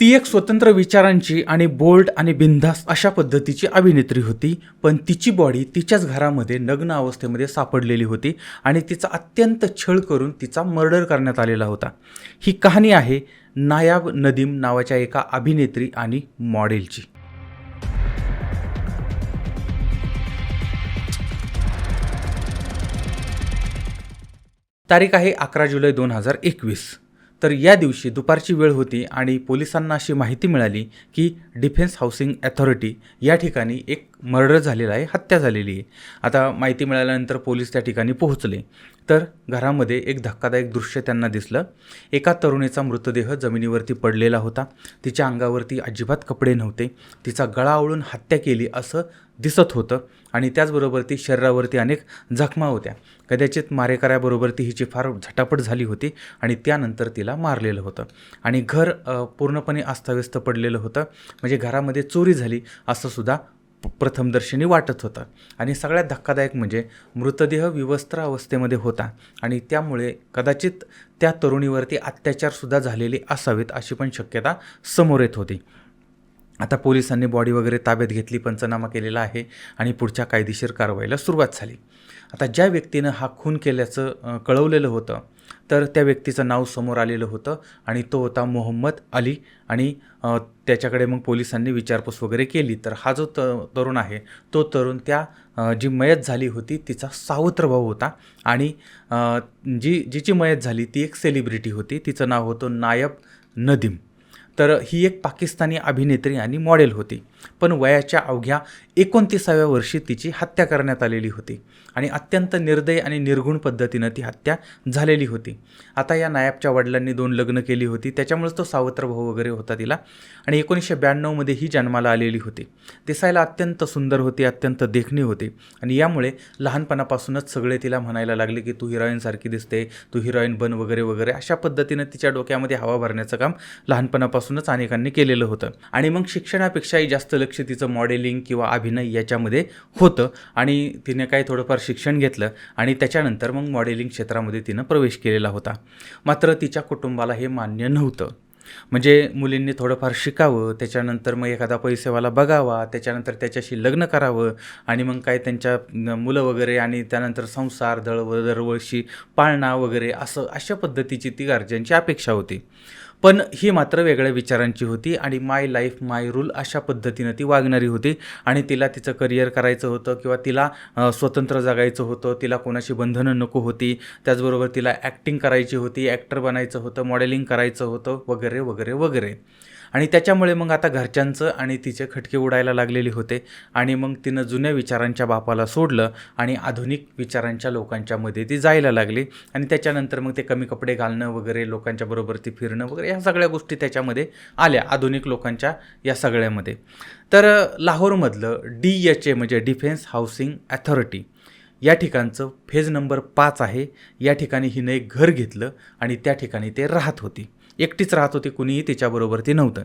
ती एक स्वतंत्र विचारांची आणि बोल्ड आणि बिनधास्त अशा पद्धतीची अभिनेत्री होती, पण तिची बॉडी तिच्याच घरामध्ये नग्न अवस्थेमध्ये सापडलेली होती आणि तिचा अत्यंत छळ करून तिचा मर्डर करण्यात आलेला होता. ही कहाणी आहे नायाब नदीम नावाच्या एका अभिनेत्री आणि मॉडेलची. तारीख आहे 11 जुलै 2021. तर या दिवशी दुपारची वेळ होती आणि पोलिसांना अशी माहिती मिळाली की डिफेन्स हाऊसिंग अथॉरिटी या ठिकाणी एक मर्डर झालेला आहे, हत्या झालेली आहे. आता माहिती मिळाल्यानंतर पोलीस त्या ठिकाणी पोहोचले तर घरामध्ये एक धक्कादायक दृश्य त्यांना दिसलं. एका तरुणीचा मृतदेह जमिनीवरती पडलेला होता. तिच्या अंगावरती अजिबात कपडे नव्हते. तिचा गळा आवळून हत्या केली असं दिसत होतं आणि त्याचबरोबर ती शरीरावरती अनेक जखमा होत्या. कदाचित मारेकऱ्याबरोबर ती हिची फार झटापट झाली होती आणि त्यानंतर तिला मारलेलं होतं आणि घर पूर्णपणे अस्ताव्यस्त पडलेलं होतं. म्हणजे घरामध्ये चोरी झाली असं सुद्धा प्रथमदर्शनी वाटत होतं. आणि सगळ्यात धक्कादायक म्हणजे मृतदेह विवस्त्र अवस्थेमध्ये होता आणि त्यामुळे कदाचित त्या तरुणीवरती अत्याचारसुद्धा झालेले असावेत अशी पण शक्यता समोर येत होती. आता पोलिसांनी बॉडी वगैरे ताब्यात घेतली, पंचनामा केलेला आहे आणि पुढच्या कायदेशीर कारवाईला सुरुवात झाली. आता ज्या व्यक्तीनं हा खून केल्याचं कळवलेलं होतं तर त्या व्यक्तीचं नाव समोर आलेलं होतं आणि तो होता मोहम्मद अली. आणि त्याच्याकडे मग पोलिसांनी विचारपूस वगैरे केली तर हा जो तरुण आहे तो तरुण त्या जी मयत झाली होती तिचा सावत्र भाऊ होता आणि जिची मयत झाली ती एक सेलिब्रिटी होती. तिचं नाव होतं नायब नदीम. तर ही एक पाकिस्तानी अभिनेत्री आणि मॉडेल होती, पण वयाच्या अवघ्या 29व्या वर्षी तिची हत्या करण्यात आलेली होती आणि अत्यंत निर्दयी आणि निर्घुण पद्धतीनं ती हत्या झालेली होती. आता या नायबच्या वडिलांनी 2 लग्न केली होती, त्याच्यामुळेच तो सावत्र भाऊ वगैरे होता तिला. आणि 1992मध्ये ही जन्माला आलेली होती. दिसायला अत्यंत सुंदर होती, अत्यंत देखणी होती आणि यामुळे लहानपणापासूनच सगळे तिला म्हणायला लागले की तू हिरोईनसारखी दिसते, तू हिरोईन बन वगैरे वगैरे. अशा पद्धतीनं तिच्या डोक्यामध्ये हवा भरण्याचं काम लहानपणापासूनच अनेकांनी केलेलं होतं. आणि मग शिक्षणापेक्षाही जास्त लक्ष तिचं मॉडेलिंग किंवा अभिनय याच्यामध्ये होतं आणि तिने काही थोडंफार शिक्षण घेतलं आणि त्याच्यानंतर मग मॉडेलिंग क्षेत्रामध्ये तिनं प्रवेश केलेला होता. मात्र तिच्या कुटुंबाला हे मान्य नव्हतं. म्हणजे मुलींनी थोडंफार शिकावं, त्याच्यानंतर मग एखादा पैसेवाला बघावा, त्याच्यानंतर त्याच्याशी लग्न करावं आणि मग काय त्यांच्या मुलं वगैरे आणि त्यानंतर संसार दरवर्षी पाळणा वगैरे अशा पद्धतीची ती गार्जियनची अपेक्षा होती. पण ही मात्र वेगळ्या विचारांची होती आणि माय लाईफ माय रूल अशा पद्धतीनं ती वागणारी होती आणि तिला तिचं करिअर करायचं होतं किंवा तिला स्वतंत्र जगायचं होतं. तिला कोणाची बंधनं नको होती. त्याचबरोबर तिला ॲक्टिंग करायची होती, ॲक्टर बनायचं होतं, मॉडेलिंग करायचं होतं वगैरे वगैरे वगैरे. आणि त्याच्यामुळे मग आता घरच्यांचं आणि तिचे खटके उडायला लागलेले होते आणि मग तिनं जुन्या विचारांच्या बापाला सोडलं आणि आधुनिक विचारांच्या लोकांच्यामध्ये ती जायला लागली. आणि त्याच्यानंतर मग ते कमी कपडे घालणं वगैरे, लोकांच्या बरोबर ती फिरणं वगैरे, ह्या सगळ्या गोष्टी त्याच्यामध्ये आल्या आधुनिक लोकांच्या या सगळ्यामध्ये. तर लाहोरमधलं DHA म्हणजे डिफेन्स हाऊसिंग अथॉरिटी या ठिकाणचं फेज नंबर 5 आहे. या ठिकाणी हिनं एक घर घेतलं आणि त्या ठिकाणी ते राहत होती. एकटीच राहत होती, कुणीही तिच्याबरोबर ती नव्हतं.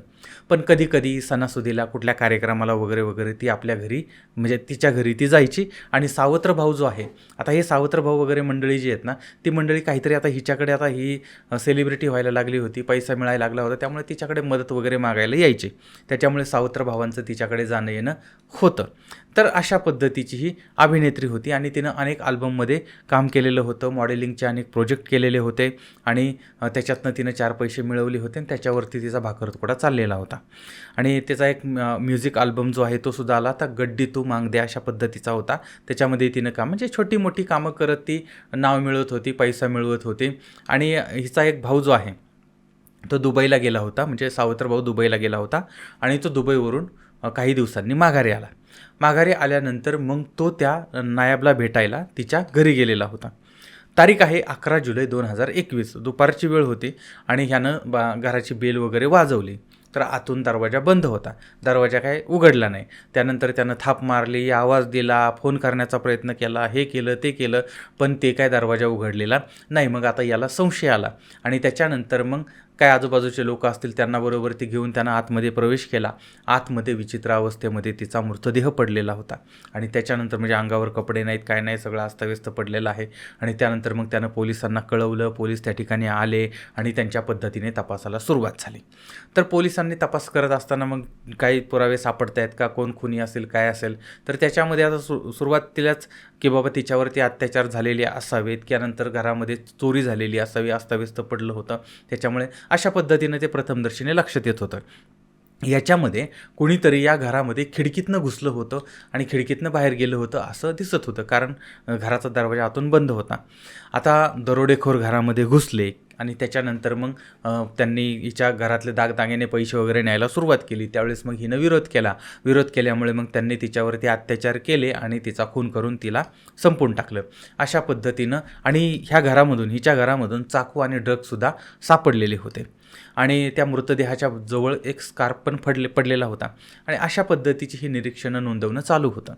पण कधीकधी सणासुदीला कुठल्या कार्यक्रमाला वगैरे वगैरे ती आपल्या घरी म्हणजे तिच्या घरी ती जायची. आणि सावत्र भाऊ जो आहे, आता हे सावत्र भाऊ वगैरे मंडळी जी आहेत ना, ती मंडळी काहीतरी आता हिच्याकडे, आता ही सेलिब्रिटी व्हायला लागली होती, पैसा मिळायला लागला होता, त्यामुळे तिच्याकडे मदत वगैरे मागायला यायची. त्याच्यामुळे सावत्र भावांचं तिच्याकडे जाणं येणं होतं. तर अशा पद्धतीची ही अभिनेत्री होती आणि तिनं अनेक अल्बममध्ये काम केलेलं होतं, मॉडेलिंगचे अनेक प्रोजेक्ट केलेले होते आणि त्याच्यातनं तिनं 4 पैसे मिळवले होते आणि त्याच्यावरती तिचा भाकरतुकडा चाललेला होता. आणि त्याचा एक म्युझिक अल्बम जो आहे तो सुद्धा आला, आता गड्डी तू मांग दे अशा पद्धतीचा होता. त्याच्यामध्ये तिनं काम म्हणजे छोटी मोठी कामं करत ती नाव मिळवत होती, पैसा मिळवत होती. आणि हिचा एक भाऊ जो आहे तो दुबईला गेला होता, म्हणजे सावत्र भाऊ दुबईला गेला होता आणि तो दुबईवरून काही दिवसांनी माघारी आला. माघारी आल्यानंतर मग तो त्या नायबला भेटायला तिच्या घरी गेलेला होता. तारीख आहे 11 जुलै 2021. दुपारची वेळ होती आणि ह्यानं घराची बेल वगैरे वाजवली तर आतून दरवाजा बंद होता. दरवाजा काय उघडला नाही. त्यानंतर त्यानं थाप मारली, आवाज दिला, फोन करण्याचा प्रयत्न केला, हे केलं ते केलं, पण ते काय दरवाजा उघडलेला नाही. मग आता याला संशय आला आणि त्याच्यानंतर मग काय आजूबाजूचे लोक असतील त्यांना बरोबर ती घेऊन त्यानं आतमध्ये प्रवेश केला. आतमध्ये विचित्र अवस्थेमध्ये तिचा मृतदेह पडलेला होता आणि त्याच्यानंतर म्हणजे अंगावर कपडे नाहीत, काय नाही, सगळं अस्ताव्यस्त पडलेलं आहे. आणि त्यानंतर मग त्यानं पोलिसांना कळवलं. पोलीस त्या ठिकाणी आले आणि त्यांच्या पद्धतीने तपासाला सुरुवात झाली. तर पोलिसांनी तपास करत असताना मग काही पुरावे सापडत आहेत का, कोण खुनी असेल, काय असेल, तर त्याच्यामध्ये आता सुरुवातीलाच की बाबा तिच्यावरती अत्याचार झालेले असावेत, त्यानंतर घरामध्ये चोरी झालेली असावी, अस्ताव्यस्त पडलं होतं, त्याच्यामुळे अशा पद्धतीनं ते प्रथमदर्शनी लक्षात येत होतं. याच्यामध्ये कुणीतरी या घरामध्ये खिडकीतनं घुसलं होतं आणि खिडकीतनं बाहेर गेलं होतं असं दिसत होतं, कारण घराचा दरवाजा आतून बंद होता. आता दरोडेखोर घरामध्ये घुसले आणि त्याच्यानंतर मग त्यांनी हिच्या घरातले दागदागिने, पैसे वगैरे न्यायला सुरुवात केली. त्यावेळेस मग हिनं विरोध केला. विरोध केल्यामुळे मग त्यांनी तिच्यावरती अत्याचार केले आणि तिचा खून करून तिला संपवून टाकलं. अशा पद्धतीनं आणि ह्या घरामधून, हिच्या घरामधून चाकू आणि ड्रगसुद्धा सापडलेले होते आणि त्या मृतदेहाच्या जवळ एक स्कार्फ पण पडलेला होता आणि अशा पद्धतीची ही निरीक्षणं नोंदवणं चालू होतं.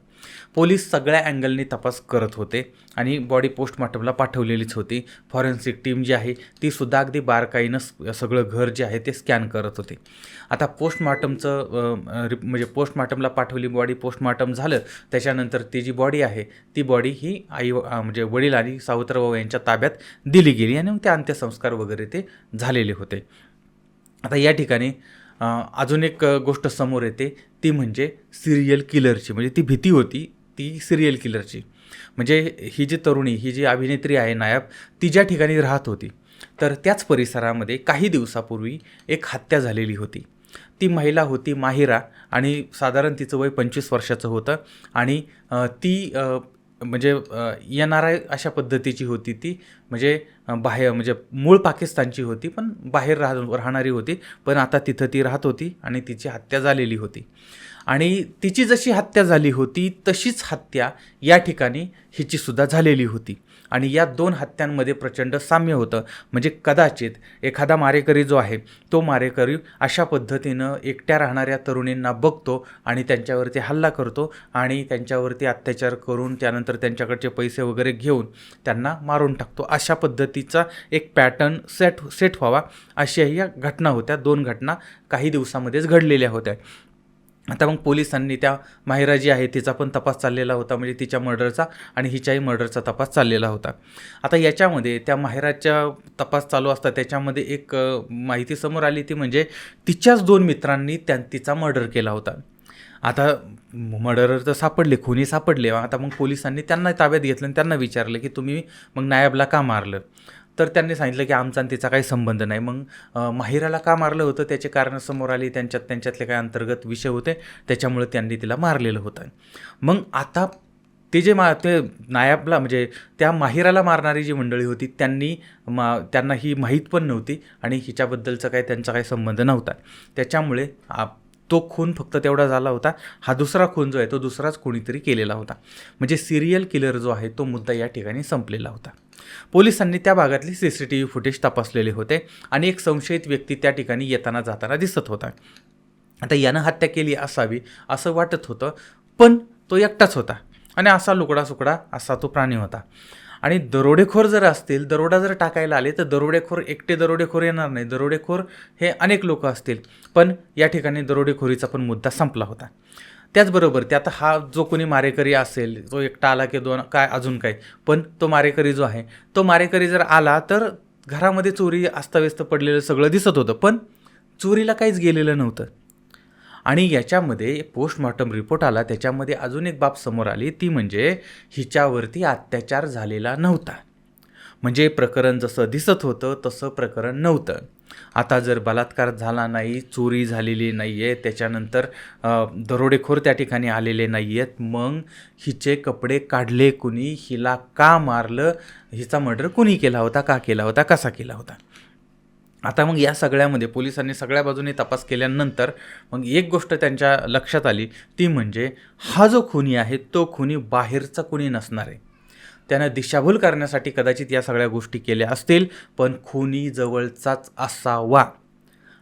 पोलीस सगळ्या अँगलनी तपास करत होते आणि बॉडी पोस्टमॉर्टमला पाठवलेलीच होती. फॉरेन्सिक टीम जी आहे ती सुद्धा अगदी बारकाईनं सगळं घर जे आहे ते स्कॅन करत होते. आता म्हणजे पोस्टमॉर्टमला पाठवली बॉडी, पोस्टमॉर्टम झालं, त्याच्यानंतर ती जी बॉडी आहे ती बॉडी ही म्हणजे वडील आणि सावत्रभाऊ यांच्या ताब्यात दिली गेली आणि मग ते अंत्यसंस्कार वगैरे ते झालेले होते. आता या ठिकाणी अजून एक गोष्ट समोर येते, ती म्हणजे सिरियल किलरची. म्हणजे ती भीती होती ती सिरियल किलरची. म्हणजे ही जी तरुणी, ही जी अभिनेत्री आहे नायब, ती ज्या ठिकाणी राहत होती तर त्याच परिसरामध्ये काही दिवसापूर्वी एक हत्या झालेली होती. ती महिला होती माहिरा आणि साधारण तिचं वय 25 वर्षाचं होतं आणि ती म्हणजे NRI अशा पद्धतीची होती ती. म्हणजे म्हणजे मूळ पाकिस्तानची होती पण बाहेर राहणारी होती, पण आता तिथं ती राहत होती आणि तिची हत्या झालेली होती. आणि तिची जशी हत्या झाली होती तशीच हत्या या ठिकाणी हिचीसुद्धा झालेली होती आणि या दोन हत्यांमध्ये प्रचंड साम्य होतं. म्हणजे कदाचित एखादा मारेकरी जो आहे तो मारेकरी अशा पद्धतीनं एकट्या राहणाऱ्या तरुणींना बघतो आणि त्यांच्यावरती हल्ला करतो आणि त्यांच्यावरती अत्याचार करून त्यानंतर त्यांच्याकडचे पैसे वगैरे घेऊन त्यांना मारून टाकतो. अशा पद्धतीचा एक पॅटर्न सेट व्हावा अशा या घटना होत्या. 2 घटना काही दिवसामध्येच घडलेल्या होत्या. आता मग पोलिसांनी त्या माहिरा जी आहे तिचा पण तपास चाललेला होता, म्हणजे तिच्या मर्डरचा आणि हिच्याही मर्डरचा तपास चाललेला होता. आता याच्यामध्ये त्या माहिराच्या तपास चालू असता त्याच्यामध्ये एक माहिती समोर आली, ती म्हणजे तिच्याच 2 मित्रांनी तिचा मर्डर केला होता. आता मर्डरर तर सापडले, खुनी सापडले. आता मग पोलिसांनी त्यांना ताब्यात घेतलं आणि त्यांना विचारलं की तुम्ही मग नायबला का मारलं. तर त्यांनी सांगितलं की आमचा आणि तिचा काही संबंध नाही. मग माहिराला का मारलं होतं त्याचे कारणं समोर आली. त्यांच्यातले काही अंतर्गत विषय होते त्याच्यामुळे त्यांनी तिला मारलेलं होतं. मग आता ते ते नायबला म्हणजे त्या माहिराला मारणारी जी मंडळी होती त्यांना ही माहीत पण नव्हती आणि हिच्याबद्दलचा काही त्यांचा काही संबंध नव्हता. त्याच्यामुळे तो खून फक्त तेवढा झाला होता. हा दुसरा खून जो आहे तो दुसराच कोणीतरी केलेला होता. म्हणजे सिरियल किलर जो आहे तो मुद्दा या ठिकाणी संपलेला होता. पोलिसांनी त्या भागातले CCTV फुटेज तपासलेले होते आणि एक संशयित व्यक्ती त्या ठिकाणी येताना जाताना दिसत होता. आता यानं हत्या केली असावी असं वाटत होतं, पण तो एकटाच होता आणि असा लुकडा-सुकडा असा तो प्राणी होता. आणि दरोडेखोर जर असतील, दरोडा जर टाकायला आले तर दरोडेखोर एकटे दरोडेखोर येणार नाही. दरोडेखोर हे अनेक लोक असतील, पण या ठिकाणी दरोडेखोरीचा पण मुद्दा संपला होता. त्याचबरोबर ते आता हा जो कोणी मारेकरी असेल, तो एकटा आला की 2 काय अजून काय, पण तो मारेकरी जो आहे तो मारेकरी जर आला तर घरामध्ये चोरी अस्ताव्यस्त पडलेलं सगळं दिसत होतं, पण चोरीला काहीच गेलेलं नव्हतं. आणि याच्यामध्ये पोस्टमॉर्टम रिपोर्ट आला, त्याच्यामध्ये अजून एक बाब समोर आली, ती म्हणजे हिच्यावरती अत्याचार झालेला नव्हता. म्हणजे प्रकरण जसं दिसत होतं तसं प्रकरण नव्हतं. आता जर बलात्कार झाला नाही, चोरी झालेली नाही आहे, त्याच्यानंतर दरोडेखोर त्या ठिकाणी आलेले नाही आहेत, मग हिचे कपडे काढले कुणी, हिला का मारलं, हिचा मर्डर कुणी केला होता, का केला होता, कसा केला होता. आता मग या सगळ्यामध्ये पोलिसांनी सगळ्या बाजूने तपास केल्यानंतर मग एक गोष्ट त्यांच्या लक्षात आली, ती म्हणजे हा जो खुनी आहे तो खुनी बाहेरचा कुणी नसणार आहे. त्यानं दिशाभूल करण्यासाठी कदाचित या सगळ्या गोष्टी केल्या असतील, पण खुनी जवळचाच असावा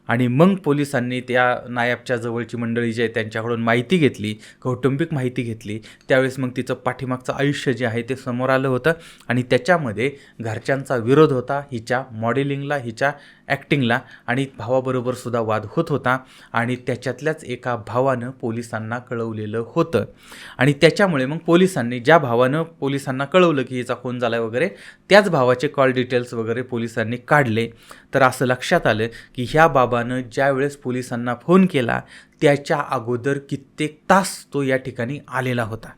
आणि मग पोलिसांनी त्या नायबच्या जवळची मंडळी जी आहे त्यांच्याकडून माहिती घेतली, कौटुंबिक माहिती घेतली. त्यावेळेस मग तिचं पाठीमागचं आयुष्य जे आहे ते समोर आलं होतं आणि त्याच्यामध्ये घरच्यांचा विरोध होता, हिच्या मॉडेलिंगला, हिच्या ॲक्टिंगला, आणि भावाबरोबर सुद्धा वाद होत होता आणि त्याच्यातल्याच एका भावानं पोलिसांना कळवलेलं होतं. आणि त्याच्यामुळे मग पोलिसांनी, ज्या भावानं पोलिसांना कळवलं की हिचा खून झाला वगैरे, त्याच भावाचे कॉल डिटेल्स वगैरे पोलिसांनी काढले. तर असं लक्षात आलं की ह्या बाबानं ज्या वेळेस पोलिसांना फोन केला त्याच्या अगोदर कित्येक तास तो या ठिकाणी आलेला होता.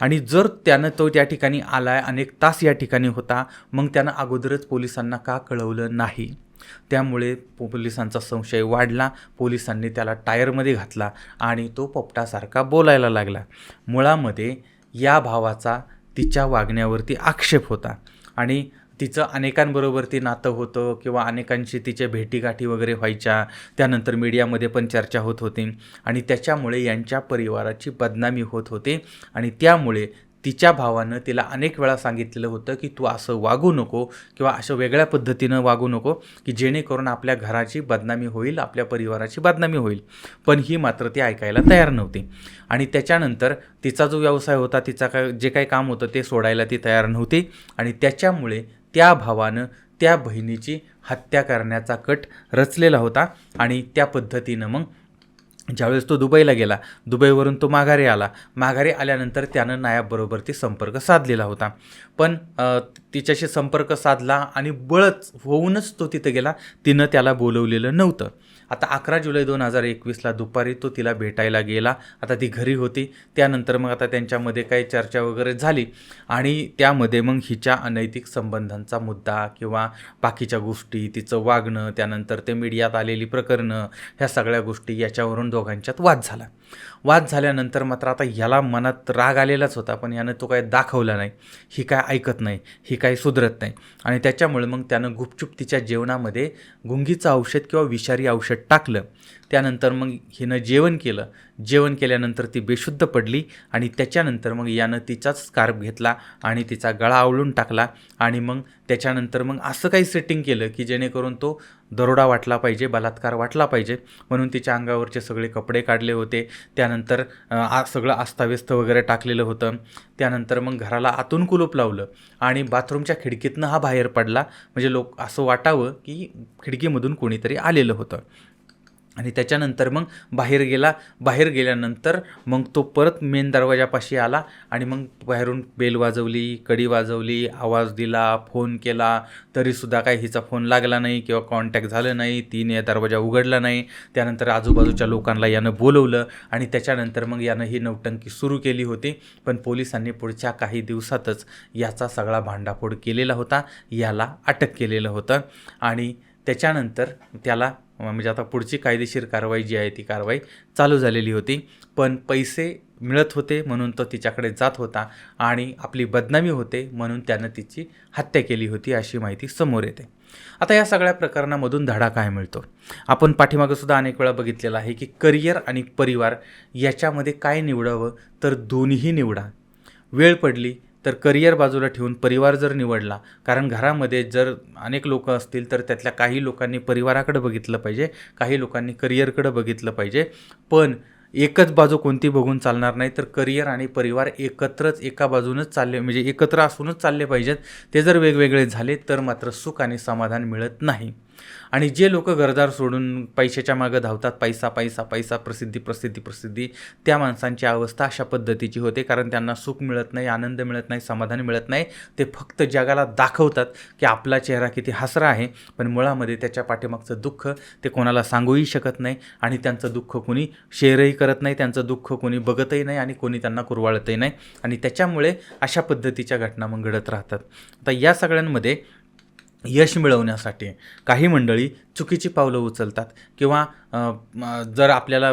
आणि जर त्यानं तो त्या ठिकाणी आला आहे, अनेक तास या ठिकाणी होता, मग त्यानं अगोदरच पोलिसांना का कळवलं नाही? त्यामुळे पोलिसांचा संशय वाढला. पोलिसांनी त्याला टायरमध्ये घातला आणि तो पोपटासारखा बोलायला लागला. मुळामध्ये या भावाचा तिच्या वागण्यावरती आक्षेप होता आणि तिचं अनेकांबरोबर ती नातं होतं किंवा अनेकांशी तिचे भेटीगाठी वगैरे व्हायच्या. त्यानंतर मीडियामध्ये पण चर्चा होत होती आणि त्याच्यामुळे यांच्या परिवाराची बदनामी होत होती. आणि त्यामुळे तिच्या भावानं तिला अनेक वेळा सांगितलेलं होतं की तू असं वागू नको किंवा असं वेगळ्या पद्धतीनं वागू नको की जेणेकरून आपल्या घराची बदनामी होईल, आपल्या परिवाराची बदनामी होईल. पण ही मात्र ती ऐकायला तयार नव्हती. आणि त्याच्यानंतर तिचा जो व्यवसाय होता, तिचा जे काही काम होतं ते सोडायला ती तयार नव्हती. आणि त्याच्यामुळे त्या भावानं त्या बहिणीची हत्या करण्याचा कट रचलेला होता. आणि त्या पद्धतीनं मग ज्यावेळेस तो दुबईला गेला, दुबईवरून तो माघारी आला. माघारी आल्यानंतर त्यानं नायबबरोबर ती संपर्क साधलेला होता. पण तिच्याशी संपर्क साधला आणि बळच होऊनच तो तिथं गेला. तिनं त्याला बोलवलेलं नव्हतं. आता 11 जुलै 2021ला दुपारी तो तिला भेटायला गेला. आता ती घरी होती. त्यानंतर मग आता त्यांच्यामध्ये काही चर्चा वगैरे झाली आणि त्यामध्ये मग हिच्या अनैतिक संबंधांचा मुद्दा किंवा बाकीच्या गोष्टी, तिचं वागणं, त्यानंतर ते मीडियात आलेली प्रकरणं, ह्या सगळ्या गोष्टी याच्यावरून दोघांच्यात वाद झाला. वाद झाल्यानंतर मात्र आता ह्याला मनात राग आलेलाच होता, पण यानं तो काय दाखवला नाही. ही काय ऐकत नाही, ही काय सुधरत नाही. आणि त्याच्यामुळे मग त्यानं गुपचूप तिच्या जेवणामध्ये गुंगीचं औषध किंवा विषारी औषध टाकलं. त्यानंतर मग हिनं जेवण केलं. जेवण केल्यानंतर ती बेशुद्ध पडली आणि त्याच्यानंतर मग यानं तिचाच स्कार्फ घेतला आणि तिचा गळा आवळून टाकला. आणि मग त्याच्यानंतर मग असं काही सेटिंग केलं की जेणेकरून तो दरोडा वाटला पाहिजे, बलात्कार वाटला पाहिजे, म्हणून तिच्या अंगावरचे सगळे कपडे काढले होते. त्यानंतर सगळं अस्ताव्यस्त वगैरे टाकलेलं होतं. त्यानंतर मग घराला आतून कुलूप लावलं आणि बाथरूमच्या खिडकीतनं हा बाहेर पडला, म्हणजे लोक असं वाटावं की खिडकीमधून कोणीतरी आलेलं होतं. आणि त्याच्यानंतर मग बाहेर गेला. बाहेर गेल्यानंतर मग तो परत मेन दरवाजापाशी आला आणि मग बाहेरून बेल वाजवली, कडी वाजवली, आवाज दिला, फोन केला, तरीसुद्धा काही हिचा फोन लागला नाही किंवा कॉन्टॅक्ट झालं नाही. तिने दरवाजा उघडला नाही. त्यानंतर आजूबाजूच्या लोकांना यानं बोलवलं आणि त्याच्यानंतर मग यानं ही नौटंकी सुरू केली होती. पण पोलिसांनी पुढच्या काही दिवसातच याचा सगळा भांडाफोड केलेला होता, याला अटक केलेलं होतं. आणि त्याच्यानंतर त्याला म्हणजे आता पुढची कायदेशीर कारवाई जी आहे ती कारवाई चालू झालेली होती. पण पैसे मिळत होते म्हणून तो तिच्याकडे जात होता आणि आपली बदनामी होते म्हणून त्यानं तिची हत्या केली होती, अशी माहिती समोर येते. आता या सगळ्या प्रकरणामधून धडा काय मिळतो? आपण पाठीमागं सुद्धा अनेक वेळा बघितलेलं आहे की करिअर आणि परिवार याच्यामध्ये काय निवडावं, तर दोन्हीही निवडा. वेळ पडली तर करिअर बाजूला ठेवून परिवार जर निवडला, कारण घरामध्ये जर अनेक लोक असतील तर त्यातल्या काही लोकांनी परिवाराकडे बघितलं पाहिजे, काही लोकांनी करिअरकडे बघितलं पाहिजे. पण एकच बाजू कोणती बघून चालणार नाही. तर करिअर आणि परिवार एकत्रच एका बाजूनच चालले, म्हणजे एकत्र असूनच चालले पाहिजेत. ते जर वेगवेगळे झाले तर मात्र सुख आणि समाधान मिळत नाही. आणि जे लोक घरदार सोडून पैशाच्या मागं धावतात, पैसा पैसा पैसा, प्रसिद्धी प्रसिद्धी प्रसिद्धी, त्या माणसांची अवस्था अशा पद्धतीची होते. कारण त्यांना सुख मिळत नाही, आनंद मिळत नाही, समाधान मिळत नाही. ते फक्त जगाला दाखवतात की आपला चेहरा किती हसरा आहे, पण मुळामध्ये त्याच्या पाठीमागचं दुःख ते कोणाला सांगूही शकत नाही. आणि त्यांचं दुःख कोणी शेअरही करत नाही, त्यांचं दुःख कोणी बघतही नाही आणि कोणी त्यांना कुरवाळतही नाही. आणि त्याच्यामुळे अशा पद्धतीच्या घटना मग घडत राहतात. आता या सगळ्यांमध्ये यश मिळवण्यासाठी काही मंडळी चुकीची पावलं उचलतात किंवा जर आपल्याला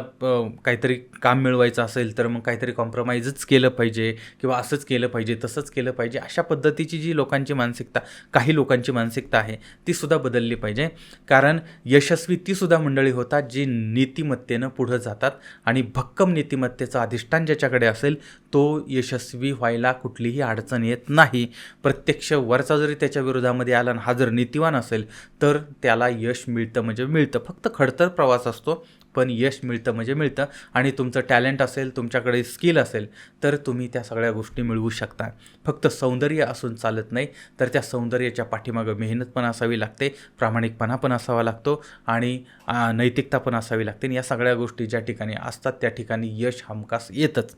काहीतरी काम मिळवायचं असेल तर मग काहीतरी कॉम्प्रोमाइजच केलं पाहिजे किंवा असंच केलं पाहिजे, तसंच केलं पाहिजे, अशा पद्धतीची जी लोकांची मानसिकता, काही लोकांची मानसिकता आहे तीसुद्धा बदलली पाहिजे. कारण यशस्वी तीसुद्धा मंडळी होतात जी नीतिमत्तेनं पुढं जातात आणि भक्कम नीतिमत्तेचं अधिष्ठान ज्याच्याकडे असेल तो यशस्वी व्हायला कुठलीही अडचण येत नाही. प्रत्यक्ष वरचा जरी त्याच्या विरोधामध्ये आला आणि हा जर नीतिवान असेल तर त्याला यश मिळतं म्हणजे मिळतं. फक्त खडतर प्रवास असतो, पण यश मिळतं म्हणजे मिळतं. आणि तुमचं टॅलेंट असेल, तुमच्याकडे स्किल असेल, तर तुम्ही त्या सगळ्या गोष्टी मिळवू शकता. फक्त सौंदर्य असून चालत नाही, तर त्या सौंदर्याच्या पाठीमागं मेहनत पण असावी लागते, प्रामाणिकपणा पण असावा लागतो आणि नैतिकता पण असावी लागते. आणि या सगळ्या गोष्टी ज्या ठिकाणी असतात त्या ठिकाणी यश हमखास येतंच.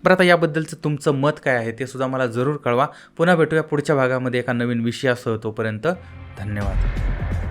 बरं, आता याबद्दलचं तुमचं मत काय आहे ते सुद्धा मला जरूर कळवा. पुन्हा भेटूया पुढच्या भागामध्ये एका नवीन विषयासह. तोपर्यंत धन्यवाद.